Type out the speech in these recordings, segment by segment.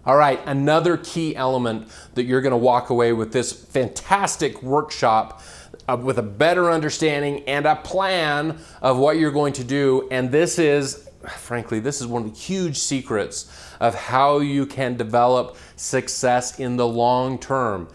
All right, another key element that you're gonna walk away with this fantastic workshop with a better understanding and a plan of what you're going to do. And this is, frankly, this is one of the huge secrets of how you can develop success in the long term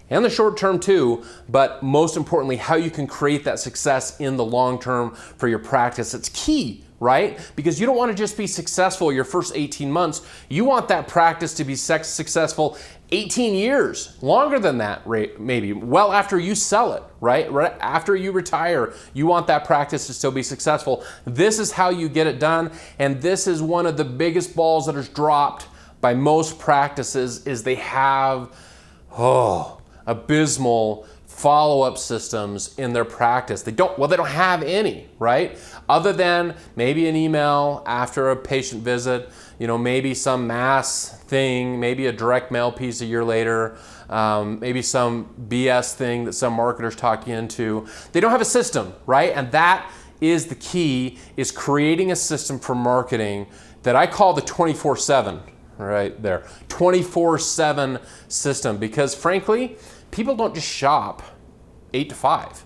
and the short term too, but most importantly, how you can create that success in the long term for your practice. It's key, right? Because you don't want to just be successful your first 18 months. You want that practice to be successful 18 years, longer than that, maybe, well after you sell it, right? Right after you retire, you want that practice to still be successful. This is how you get it done, and this is one of the biggest balls that is dropped by most practices is they have, abysmal follow-up systems in their practice. They don't have any, right? Other than maybe an email after a patient visit, maybe some mass thing, maybe a direct mail piece a year later, maybe some BS thing that some marketers talk you into. They don't have a system, right? And that is the key, is creating a system for marketing that I call the 24/7, right there. 24/7 system, because frankly, people don't just shop 8 to 5.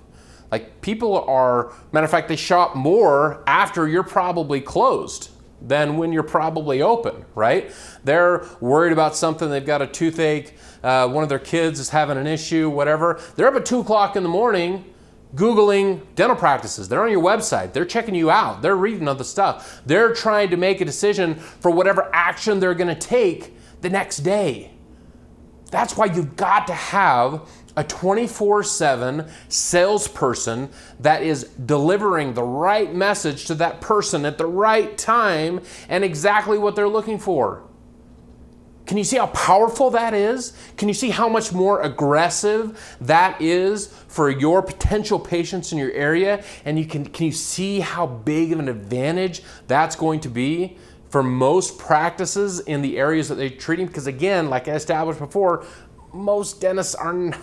Like, people are, matter of fact, they shop more after you're probably closed than when you're probably open, right? They're worried about something, they've got a toothache, one of their kids is having an issue, whatever. They're up at 2 o'clock in the morning Googling dental practices. They're on your website. They're checking you out. They're reading other stuff. They're trying to make a decision for whatever action they're gonna take the next day. That's why you've got to have a 24/7 salesperson that is delivering the right message to that person at the right time and exactly what they're looking for. Can you see how powerful that is? Can you see how much more aggressive that is for your potential patients in your area? And can you see how big of an advantage that's going to be for most practices in the areas that they're treating? Because again, like I established before, most dentists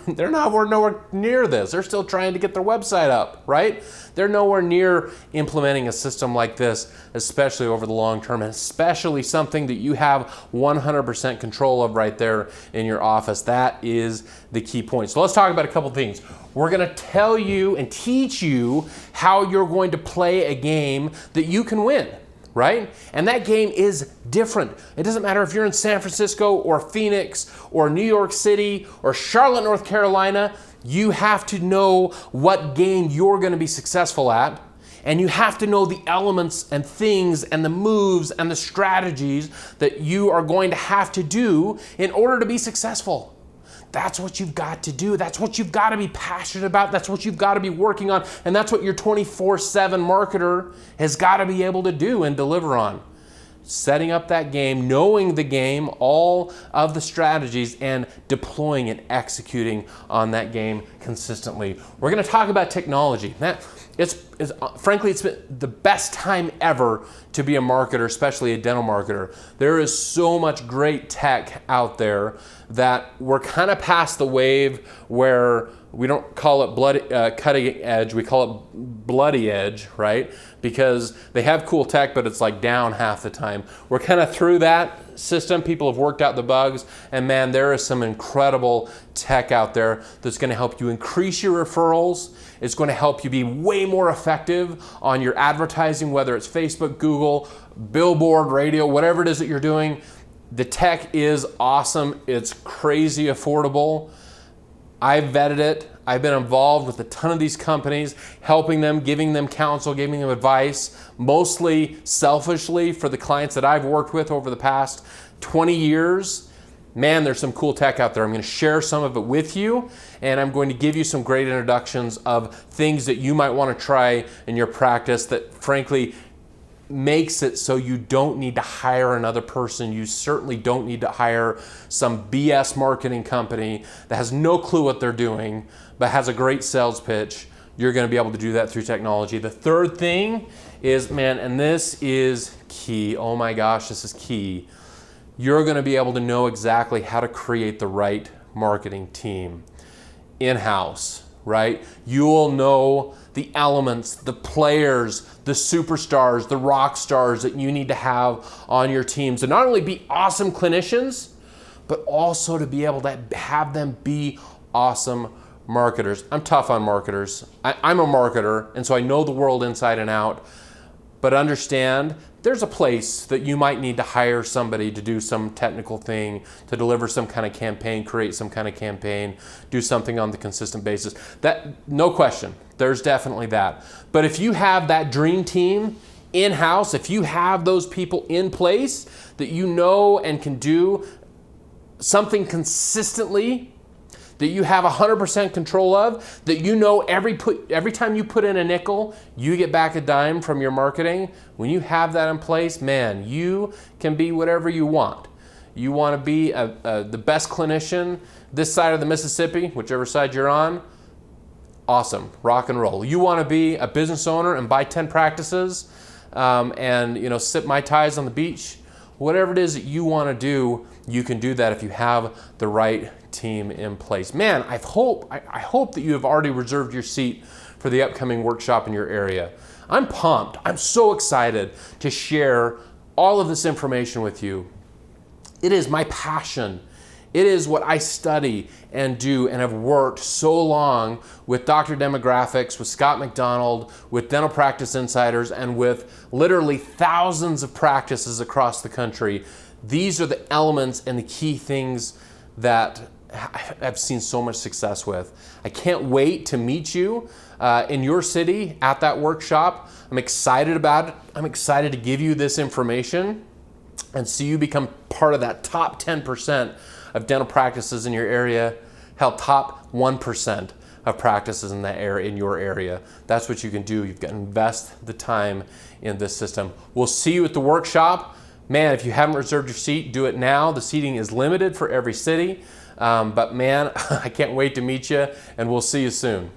they're nowhere near this. They're still trying to get their website up, right? They're nowhere near implementing a system like this, especially over the long term, and especially something that you have 100% control of right there in your office. That is the key point. So let's talk about a couple things. We're gonna tell you and teach you how you're going to play a game that you can win, right? And that game is different. It doesn't matter if you're in San Francisco or Phoenix or New York City or Charlotte, North Carolina. You have to know what game you're going to be successful at, and you have to know the elements and things and the moves and the strategies that you are going to have to do in order to be successful. That's what you've got to do. That's what you've got to be passionate about. That's what you've got to be working on. And that's what your 24/7 marketer has got to be able to do and deliver on. Setting up that game, knowing the game, all of the strategies, and deploying and executing on that game consistently. We're going to talk about technology. Frankly, it's been the best time ever to be a marketer, especially a dental marketer. There is so much great tech out there that we're kind of past the wave where we don't call it cutting edge, we call it bloody edge, right? Because they have cool tech, but it's like down half the time. We're kind of through that system. People have worked out the bugs, and man, there is some incredible tech out there that's going to help you increase your referrals. It's going to help you be way more effective on your advertising, whether it's Facebook, Google, billboard, radio, whatever it is that you're doing. The tech is awesome. It's crazy affordable. I've vetted it. I've been involved with a ton of these companies, helping them, giving them counsel, giving them advice, mostly selfishly for the clients that I've worked with over the past 20 years. Man, there's some cool tech out there. I'm going to share some of it with you, and I'm going to give you some great introductions of things that you might want to try in your practice that frankly makes it so you don't need to hire another person. You certainly don't need to hire some BS marketing company that has no clue what they're doing, but has a great sales pitch. You're going to be able to do that through technology. The third thing is, man, and this is key. Oh my gosh, this is key. You're going to be able to know exactly how to create the right marketing team in-house, right? You'll know the elements, the players, the superstars, the rock stars that you need to have on your teams to not only be awesome clinicians, but also to be able to have them be awesome marketers. I'm tough on marketers. I'm a marketer, and so I know the world inside and out. But understand, there's a place that you might need to hire somebody to do some technical thing, to deliver some kind of campaign, create some kind of campaign, do something on the consistent basis. That, no question, there's definitely that. But if you have that dream team in-house, if you have those people in place that you know and can do something consistently, that you have 100% control of, that you know every time you put in a nickel, you get back a dime from your marketing. When you have that in place, man, you can be whatever you want. You want to be the best clinician this side of the Mississippi, whichever side you're on, awesome, rock and roll. You want to be a business owner and buy 10 practices and sip Mai Tais on the beach, whatever it is that you want to do, you can do that if you have the right team in place. Man, I hope that you have already reserved your seat for the upcoming workshop in your area. I'm pumped. I'm so excited to share all of this information with you. It is my passion. It is what I study and do and have worked so long with Dr. Demographics, with Scott McDonald, with Dental Practice Insiders, and with literally thousands of practices across the country. These are the elements and the key things that I've seen so much success with. I can't wait to meet you in your city at that workshop. I'm excited about it. I'm excited to give you this information and see you become part of that top 10% of dental practices in your area. Hell, top 1% of practices in that area, in your area. That's what you can do. You've got to invest the time in this system. We'll see you at the workshop. Man, if you haven't reserved your seat, do it now. The seating is limited for every city. But man, I can't wait to meet you, and we'll see you soon.